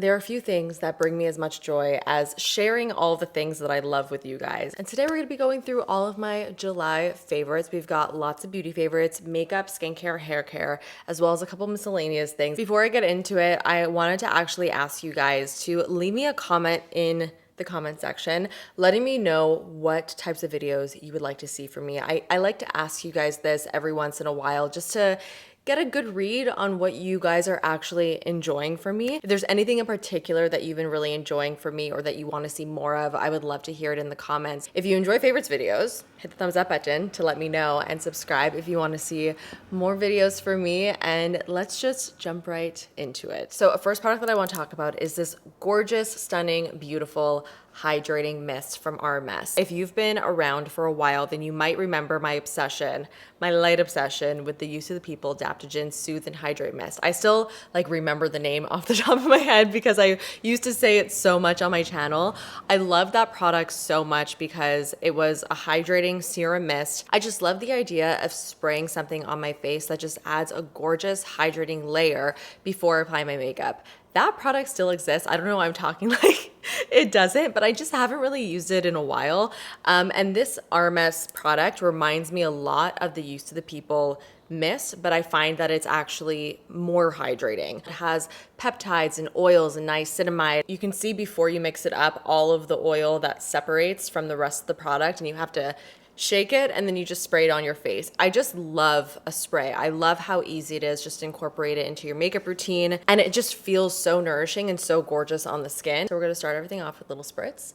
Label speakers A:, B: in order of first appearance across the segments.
A: There are a few things that bring me as much joy as sharing all the things that I love with you guys. And today we're gonna be going through all of my July favorites. We've got lots of beauty favorites, makeup, skincare, hair care, as well as a couple miscellaneous things. Before I get into it, I wanted to actually ask you guys to leave me a comment in the comment section letting me know what types of videos you would like to see from me. I like to ask you guys this every once in a while just to get a good read on what you guys are actually enjoying from me. If there's anything in particular that you've been really enjoying from me or that you want to see more of, I would love to hear it in the comments. If you enjoy favorites videos, hit the thumbs up button to let me know, and subscribe if you want to see more videos from me, and let's just jump right into it. So a first product that I want to talk about is this gorgeous, stunning, beautiful hydrating mist from RMS. If you've been around for a while, then you might remember my obsession, my light obsession with the Use of the People Adaptogen Soothe and Hydrate Mist. I still remember the name off the top of my head because I used to say it so much on my channel. I love that product so much because it was a hydrating serum mist. I just love the idea of spraying something on my face that just adds a gorgeous hydrating layer before applying my makeup. That product still exists. I don't know why I'm talking like it doesn't, but I just haven't really used it in a while. And this RMS product reminds me a lot of the Use to the People mist, but I find that it's actually more hydrating. It has peptides and oils and niacinamide. You can see before you mix it up all of the oil that separates from the rest of the product, and you have to shake it and then you just spray it on your face. I just love a spray. I love how easy it is just to incorporate it into your makeup routine, and it just feels so nourishing and so gorgeous on the skin. So we're gonna start everything off with little spritz.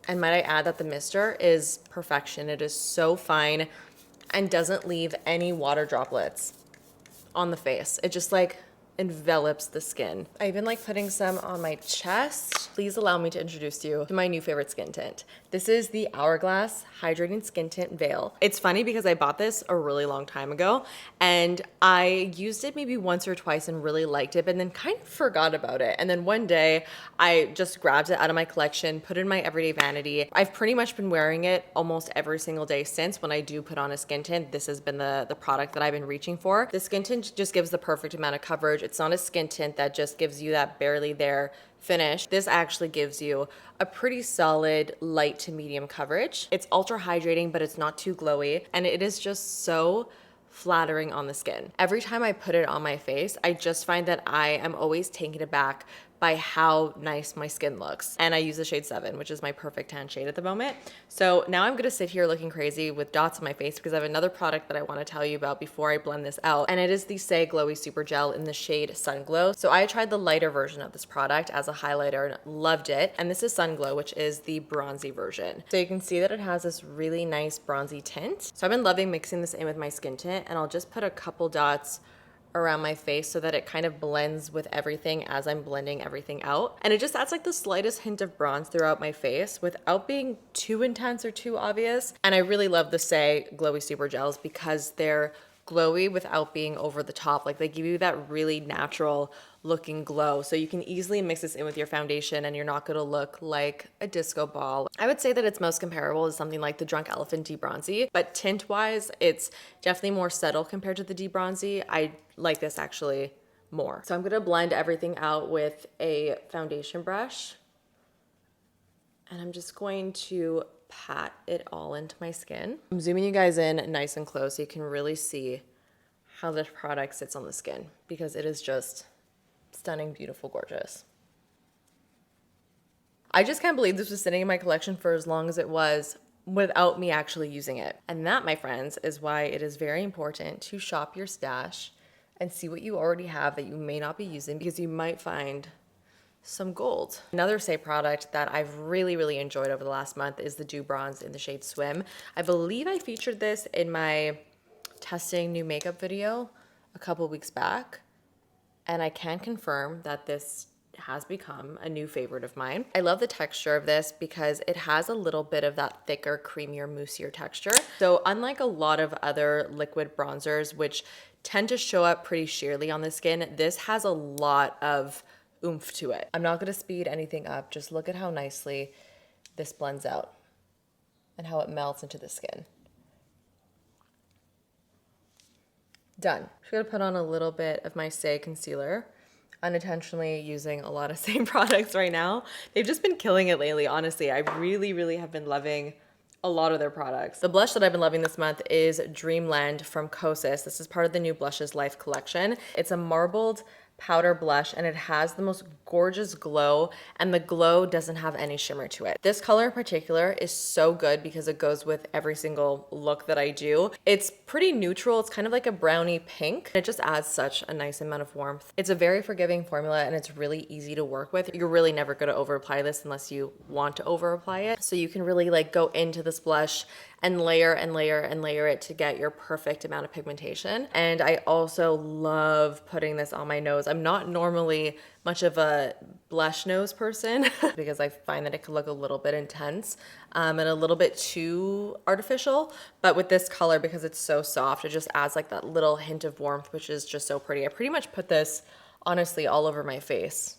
A: And might I add that the mister is perfection. It is so fine and doesn't leave any water droplets on the face. It just envelops the skin. I even like putting some on my chest. Please allow me to introduce you to my new favorite skin tint. This is the Hourglass Hydrating Skin Tint Veil. It's funny because I bought this a really long time ago and I used it maybe once or twice and really liked it, but then kind of forgot about it. And then one day I just grabbed it out of my collection, put it in my everyday vanity. I've pretty much been wearing it almost every single day since. When I do put on a skin tint, this has been the product that I've been reaching for. The skin tint just gives the perfect amount of coverage. It's not a skin tint that just gives you that barely there finish. This actually gives you a pretty solid light to medium coverage. It's ultra hydrating, but it's not too glowy, and it is just so flattering on the skin. Every time I put it on my face, I just find that I am always taken aback by how nice my skin looks. And I use the shade 7, which is my perfect tan shade at the moment. So now I'm gonna sit here looking crazy with dots on my face because I have another product that I wanna tell you about before I blend this out. And it is the Say Glowy Super Gel in the shade Sun Glow. So I tried the lighter version of this product as a highlighter and loved it. And this is Sun Glow, which is the bronzy version. So you can see that it has this really nice bronzy tint. So I've been loving mixing this in with my skin tint, and I'll just put a couple dots around my face so that it kind of blends with everything as I'm blending everything out. And it just adds the slightest hint of bronze throughout my face without being too intense or too obvious. And I really love the Say Glowy Super Gels because they're glowy without being over the top. They give you that really natural looking glow. So you can easily mix this in with your foundation and you're not gonna look like a disco ball. I would say that it's most comparable to something like the Drunk Elephant Debronzy, but tint wise, it's definitely more subtle compared to the Debronzy. I like this actually more. So I'm gonna blend everything out with a foundation brush, and I'm just going to pat it all into my skin. I'm zooming you guys in nice and close so you can really see how this product sits on the skin because it is just stunning, beautiful, gorgeous. I just can't believe this was sitting in my collection for as long as it was without me actually using it. And that, my friends, is why it is very important to shop your stash and see what you already have that you may not be using, because you might find some gold. Another Say product that I've really enjoyed over the last month is the Dew Bronze in the shade Swim. I believe I featured this in my testing new makeup video a couple weeks back, and I can confirm that this has become a new favorite of mine. I love the texture of this because it has a little bit of that thicker, creamier, moussier texture. So unlike a lot of other liquid bronzers, which tend to show up pretty sheerly on the skin, this has a lot of oomph to it. I'm not gonna speed anything up. Just look at how nicely this blends out and how it melts into the skin. Done. I'm just gonna put on a little bit of my Say concealer. unintentionally using a lot of same products right now. They've just been killing it lately, honestly. I really, really have been loving a lot of their products. The blush that I've been loving this month is Dreamland from Kosas. This is part of the new Blushes Life collection. It's a marbled powder blush and it has the most gorgeous glow, and the glow doesn't have any shimmer to it. This color in particular is so good because it goes with every single look that I do. It's pretty neutral. It's kind of like a brownie pink. It just adds such a nice amount of warmth. It's a very forgiving formula and it's really easy to work with. You're really never going to over apply this unless you want to over apply it. So you can really like go into this blush and layer and layer and layer it to get your perfect amount of pigmentation. And I also love putting this on my nose. I'm not normally much of a blush nose person because I find that it can look a little bit intense and a little bit too artificial. But with this color, because it's so soft, it just adds like that little hint of warmth, which is just so pretty. I pretty much put this honestly all over my face.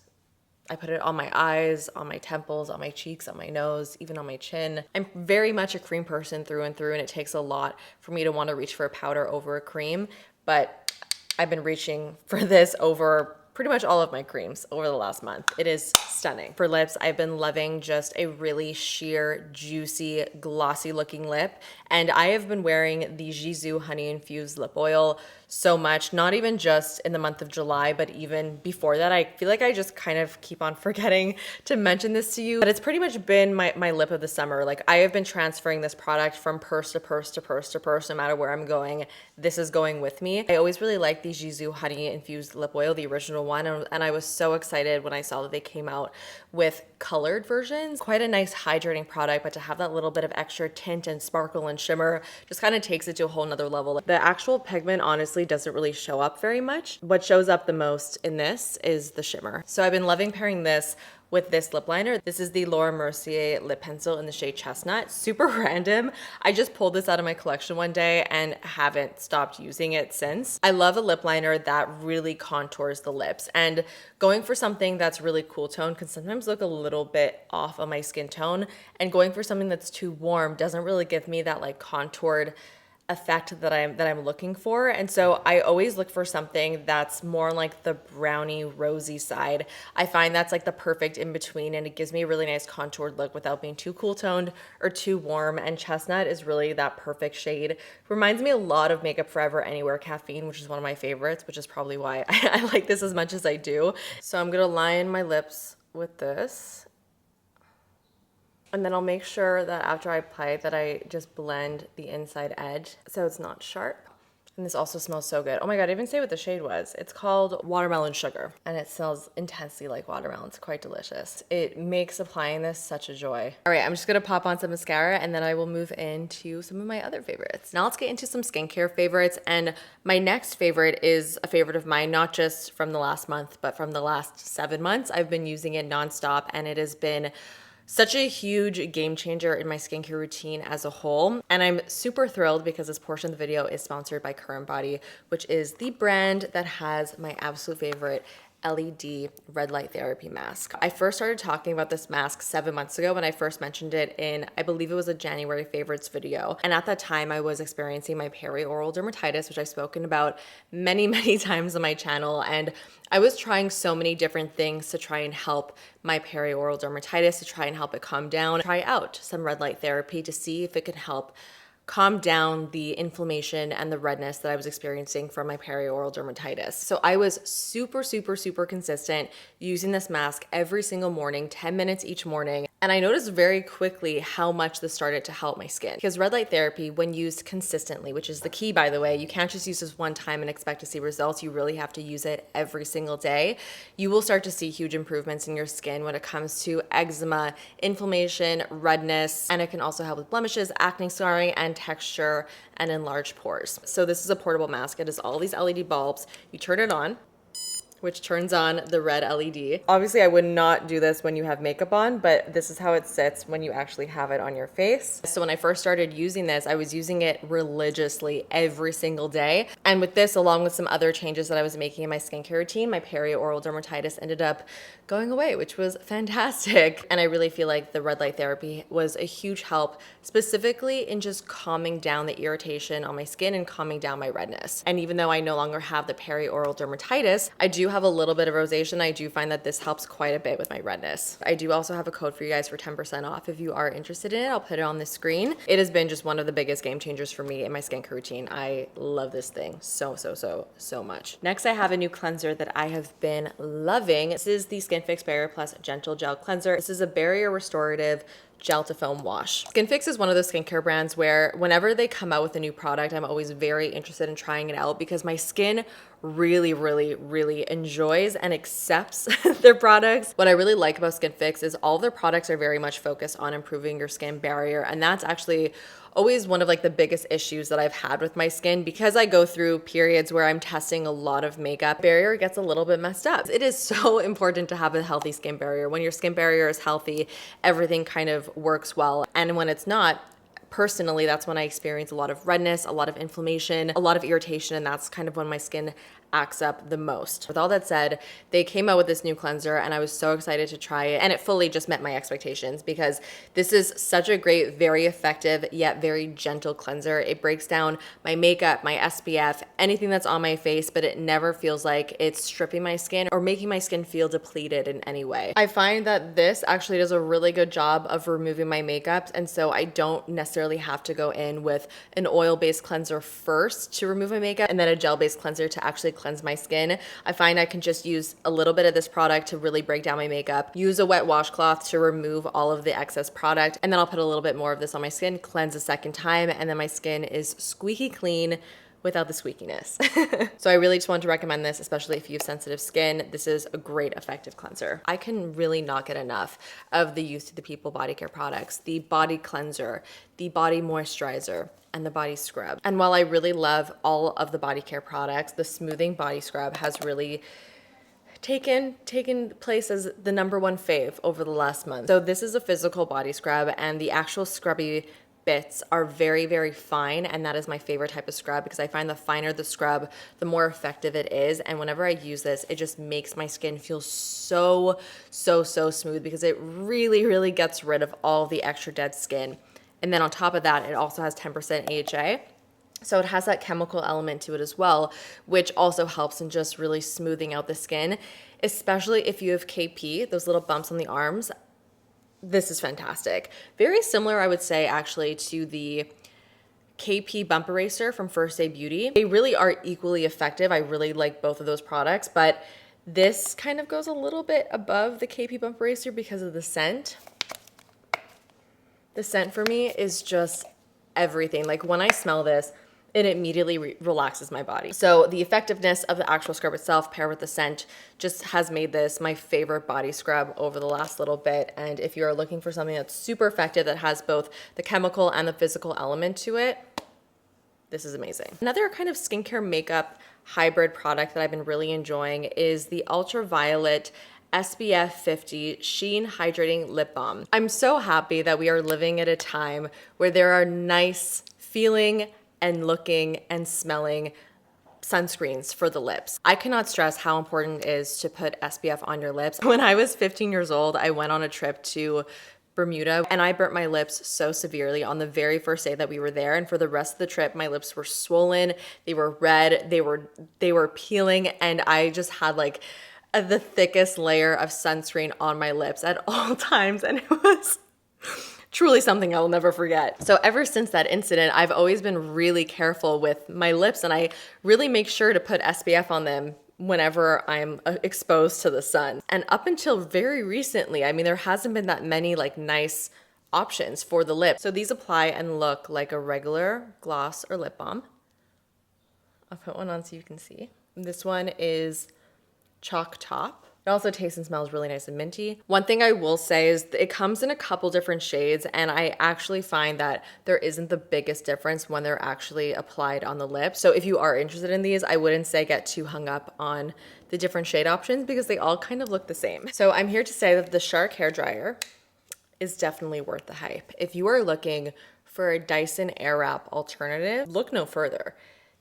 A: I put it on my eyes, on my temples, on my cheeks, on my nose, even on my chin. I'm very much a cream person through and through, and it takes a lot for me to want to reach for a powder over a cream, but I've been reaching for this over pretty much all of my creams over the last month. It is stunning. For lips, I've been loving just a really sheer, juicy, glossy looking lip. And I have been wearing the Jisoo Honey Infused Lip Oil so much, not even just in the month of July, but even before that. I feel like I just kind of keep on forgetting to mention this to you, but it's pretty much been my lip of the summer. Like I have been transferring this product from purse to purse to purse to purse, no matter where I'm going, this is going with me. I always really liked the Jisoo Honey Infused Lip Oil, the original one, and I was so excited when I saw that they came out with colored versions. Quite a nice hydrating product, but to have that little bit of extra tint and sparkle and shimmer just kind of takes it to a whole nother level. The actual pigment honestly doesn't really show up very much. What shows up the most in this is the shimmer. So I've been loving pairing this with this lip liner. This is the Laura Mercier lip pencil in the shade Chestnut. Super random. I just pulled this out of my collection one day and haven't stopped using it since. I love a lip liner that really contours the lips, and going for something that's really cool tone can sometimes look a little bit off on my skin tone, and going for something that's too warm doesn't really give me that like contoured effect that I'm looking for. And so I always look for something that's more like the brownie rosy side. I find that's like the perfect in between, and it gives me a really nice contoured look without being too cool toned or too warm. And Chestnut is really that perfect shade. Reminds me a lot of Makeup Forever Anywhere Caffeine, which is one of my favorites, which is probably why I like this as much as I do. So I'm gonna line my lips with this. And then I'll make sure that after I apply it that I just blend the inside edge so it's not sharp. And this also smells so good. Oh my God, I didn't even say what the shade was. It's called Watermelon Sugar, and it smells intensely like watermelon. It's quite delicious. It makes applying this such a joy. All right, I'm just gonna pop on some mascara and then I will move into some of my other favorites. Now let's get into some skincare favorites. And my next favorite is a favorite of mine, not just from the last month, but from the last 7 months. I've been using it nonstop, and it has been such a huge game changer in my skincare routine as a whole. And I'm super thrilled because this portion of the video is sponsored by Current Body, which is the brand that has my absolute favorite LED red light therapy mask. I first started talking about this mask 7 months ago when I first mentioned it in, I believe it was a January favorites video. And at that time I was experiencing my perioral dermatitis, which I've spoken about many, many times on my channel. And I was trying so many different things to try and help my perioral dermatitis, to try and help it calm down, try out some red light therapy to see if it could help calm down the inflammation and the redness that I was experiencing from my perioral dermatitis. So I was super, super, super consistent using this mask every single morning, 10 minutes each morning. And I noticed very quickly how much this started to help my skin. Because red light therapy, when used consistently, which is the key, by the way, you can't just use this one time and expect to see results. You really have to use it every single day. You will start to see huge improvements in your skin when it comes to eczema, inflammation, redness, and it can also help with blemishes, acne, scarring, and texture, and enlarged pores. So this is a portable mask. It has all these LED bulbs. You turn it on, which turns on the red LED. Obviously, I would not do this when you have makeup on, but this is how it sits when you actually have it on your face. So when I first started using this, I was using it religiously every single day. And with this, along with some other changes that I was making in my skincare routine, my perioral dermatitis ended up going away, which was fantastic. And I really feel like the red light therapy was a huge help, specifically in just calming down the irritation on my skin and calming down my redness. And even though I no longer have the perioral dermatitis, I do do have a little bit of rosacea, I do find that this helps quite a bit with my redness. I do also have a code for you guys for 10% off if you are interested in it. I'll put it on the screen. It has been just one of the biggest game changers for me in my skincare routine. I love this thing so much. Next, I have a new cleanser that I have been loving. This is the Skin Fix Barrier Plus Gentle Gel Cleanser. This is a barrier restorative gel to foam wash. Skinfix is one of those skincare brands where whenever they come out with a new product, I'm always very interested in trying it out because my skin really enjoys and accepts their products. What I really like about Skinfix is all of their products are very much focused on improving your skin barrier, and that's actually always one of like the biggest issues that I've had with my skin because I go through periods where I'm testing a lot of makeup. Barrier gets a little bit messed up. It is so important to have a healthy skin barrier. When your skin barrier is healthy, everything kind of works well. And when it's not, personally, that's when I experience a lot of redness, a lot of inflammation, a lot of irritation, and that's kind of when my skin acts up the most. With all that said, they came out with this new cleanser and I was so excited to try it, and it fully just met my expectations because this is such a great, very effective, yet very gentle cleanser. It breaks down my makeup, my SPF, anything that's on my face, but it never feels like it's stripping my skin or making my skin feel depleted in any way. I find that this actually does a really good job of removing my makeup, and so I don't necessarily have to go in with an oil-based cleanser first to remove my makeup and then a gel-based cleanser to actually cleanse my skin. I find I can just use a little bit of this product to really break down my makeup, use a wet washcloth to remove all of the excess product, and then I'll put a little bit more of this on my skin, cleanse a second time, and then my skin is squeaky clean without the squeakiness. So I really just want to recommend this, especially if you have sensitive skin. This is a great effective cleanser. I can really not get enough of the Youth to the People body care products, the body cleanser, the body moisturizer, and the body scrub. And while I really love all of the body care products, the smoothing body scrub has really taken place as the #1 fave over the last month. So this is a physical body scrub, and the actual scrubby bits are very fine, and that is my favorite type of scrub because I find the finer the scrub, the more effective it is. And whenever I use this, it just makes my skin feel so smooth because it really gets rid of all the extra dead skin. And then on top of that, it also has 10% AHA. So it has that chemical element to it as well, which also helps in just really smoothing out the skin, especially if you have KP, those little bumps on the arms. This is fantastic. Very similar, I would say, actually, to the KP Bump Eraser from First Aid Beauty. They really are equally effective. I really like both of those products, but this kind of goes a little bit above the KP Bump Eraser because of the scent. The scent for me is just everything. Like when I smell this, it immediately relaxes my body. So the effectiveness of the actual scrub itself paired with the scent just has made this my favorite body scrub over the last little bit. And if you're looking for something that's super effective, that has both the chemical and the physical element to it, this is amazing. Another kind of skincare makeup hybrid product that I've been really enjoying is the Ultraviolet SPF 50 Sheen Hydrating Lip Balm. I'm so happy that we are living at a time where there are nice feeling and looking and smelling sunscreens for the lips. I cannot stress how important it is to put SPF on your lips. When I was 15 years old, I went on a trip to Bermuda and I burnt my lips so severely on the very first day that we were there, and for the rest of the trip my lips were swollen, they were red, they were peeling, and I just had like the thickest layer of sunscreen on my lips at all times, and it was truly something I'll never forget. So ever since that incident, I've always been really careful with my lips, and I really make sure to put SPF on them whenever I'm exposed to the sun. And up until very recently, I mean, there hasn't been that many like nice options for the lips. So these apply and look like a regular gloss or lip balm. I'll put one on so you can see. This one is Chalk Top. It also tastes and smells really nice and minty. One thing I will say is it comes in a couple different shades, and I actually find that there isn't the biggest difference when they're actually applied on the lips. So if you are interested in these, I wouldn't say get too hung up on the different shade options because they all kind of look the same. So I'm here to say that the Shark hair dryer is definitely worth the hype. If you are looking for a Dyson Airwrap alternative, look no further.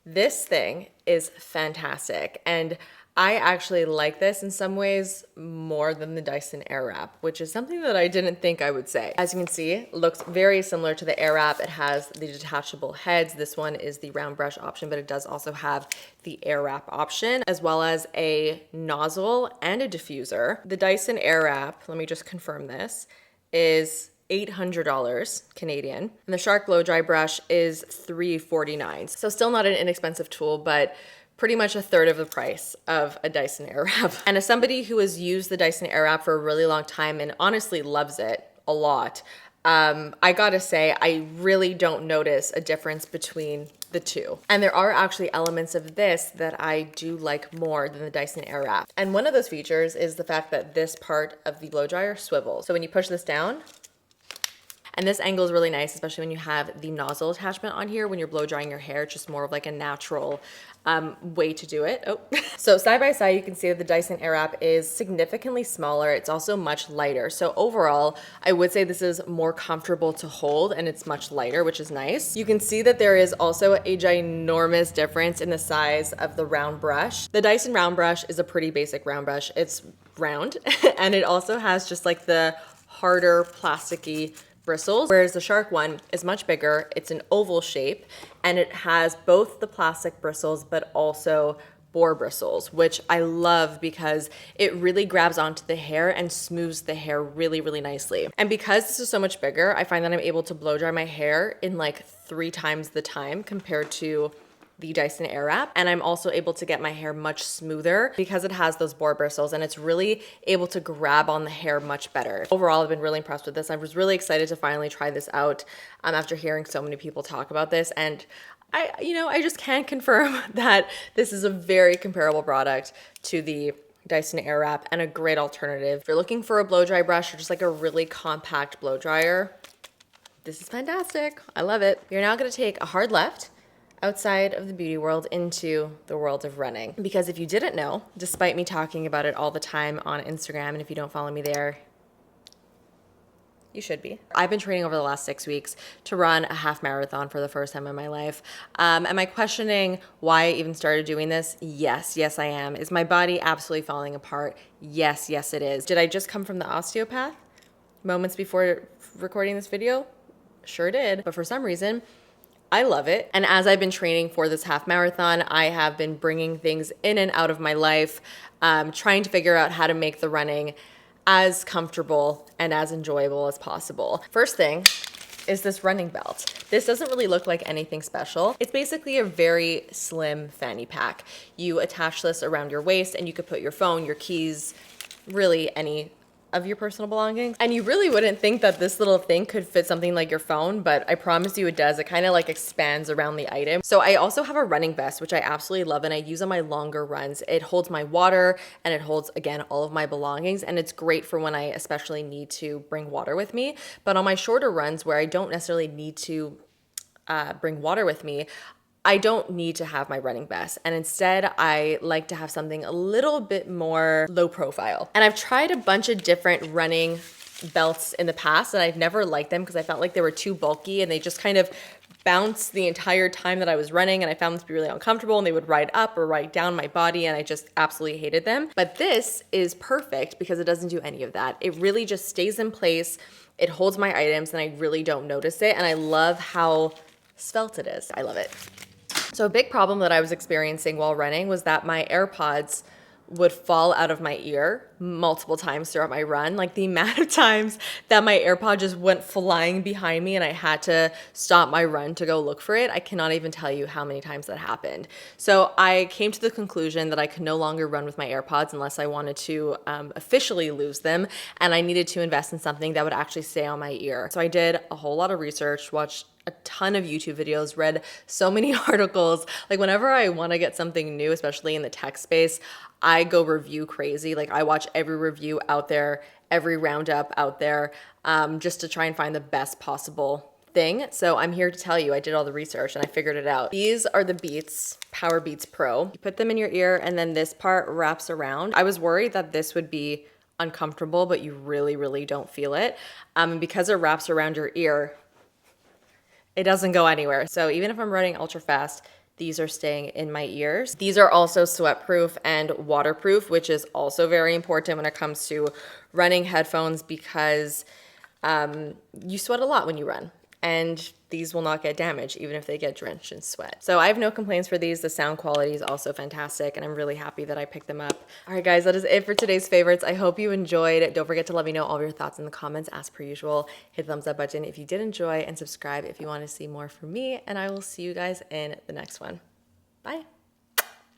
A: This thing is fantastic, and I actually like this in some ways more than the Dyson Airwrap, which is something that I didn't think I would say. As you can see, it looks very similar to the Airwrap. It has the detachable heads. This one is the round brush option, but it does also have the Airwrap option, as well as a nozzle and a diffuser. The Dyson Airwrap, let me just confirm this, is $800 Canadian. And the Shark Blow Dry Brush is $349. So still not an inexpensive tool, but pretty much a third of the price of a Dyson Airwrap. And as somebody who has used the Dyson Airwrap for a really long time and honestly loves it a lot, I gotta say, I really don't notice a difference between the two. And there are actually elements of this that I do like more than the Dyson Airwrap. And one of those features is the fact that this part of the blow dryer swivels. So when you push this down, and this angle is really nice, especially when you have the nozzle attachment on here. When you're blow drying your hair, it's just more of like a natural way to do it. Oh, so side by side, you can see that the Dyson Airwrap is significantly smaller. It's also much lighter. So overall, I would say this is more comfortable to hold and it's much lighter, which is nice. You can see that there is also a ginormous difference in the size of the round brush. The Dyson round brush is a pretty basic round brush. It's round and it also has just like the harder plasticky bristles, whereas the Shark one is much bigger. It's an oval shape and it has both the plastic bristles but also boar bristles, which I love because it really grabs onto the hair and smooths the hair really, really nicely. And because this is so much bigger, I find that I'm able to blow dry my hair in like 3 times the time compared to the Dyson Airwrap, and I'm also able to get my hair much smoother because it has those boar bristles and it's really able to grab on the hair much better. Overall, I've been really impressed with this. I was really excited to finally try this out after hearing so many people talk about this, and I just can confirm that this is a very comparable product to the Dyson Airwrap and a great alternative. If you're looking for a blow dry brush or just like a really compact blow dryer, this is fantastic. I love it. You're now gonna take a hard left outside of the beauty world into the world of running. Because if you didn't know, despite me talking about it all the time on Instagram, and if you don't follow me there, you should be. I've been training over the last 6 weeks to run a half marathon for the first time in my life. Am I questioning why I even started doing this? Yes, I am. Is my body absolutely falling apart? Yes, it is. Did I just come from the osteopath moments before recording this video? Sure did. But for some reason, I love it. And as I've been training for this half marathon, I have been bringing things in and out of my life, trying to figure out how to make the running as comfortable and as enjoyable as possible. First thing is this running belt. This doesn't really look like anything special. It's basically a very slim fanny pack. You attach this around your waist and you could put your phone, your keys, really any of your personal belongings. And you really wouldn't think that this little thing could fit something like your phone, but I promise you it does. It kind of like expands around the item. So I also have a running vest, which I absolutely love and I use on my longer runs. It holds my water and it holds, again, all of my belongings, and it's great for when I especially need to bring water with me. But on my shorter runs where I don't necessarily need to bring water with me, I don't need to have my running vest, and instead I like to have something a little bit more low profile. And I've tried a bunch of different running belts in the past and I've never liked them because I felt like they were too bulky and they just kind of bounced the entire time that I was running, and I found them to be really uncomfortable, and they would ride up or ride down my body, and I just absolutely hated them. But this is perfect because it doesn't do any of that. It really just stays in place. It holds my items and I really don't notice it, and I love how svelte it is. I love it. So a big problem that I was experiencing while running was that my AirPods would fall out of my ear multiple times throughout my run. Like the amount of times that my AirPod just went flying behind me and I had to stop my run to go look for it, I cannot even tell you how many times that happened. So I came to the conclusion that I could no longer run with my AirPods unless I wanted to officially lose them, and I needed to invest in something that would actually stay on my ear. So I did a whole lot of research, watched a ton of YouTube videos, read so many articles. Like whenever I want to get something new, especially in the tech space, I go review crazy. Like I watch every review out there, every roundup out there, just to try and find the best possible thing. So I'm here to tell you, I did all the research and I figured it out. These are the Beats, Power Beats Pro. You put them in your ear and then this part wraps around. I was worried that this would be uncomfortable, but you really, really don't feel it. And because it wraps around your ear, it doesn't go anywhere. So even if I'm running ultra fast, These are staying in my ears. These are also sweat proof and waterproof, which is also very important when it comes to running headphones because you sweat a lot when you run. And these will not get damaged even if they get drenched in sweat. So I have no complaints for these. The sound quality is also fantastic and I'm really happy that I picked them up. All right guys, that is it for today's favorites. I hope you enjoyed. Don't forget to let me know all of your thoughts in the comments as per usual. Hit the thumbs up button if you did enjoy and subscribe if you want to see more from me, and I will see you guys in the next one. Bye.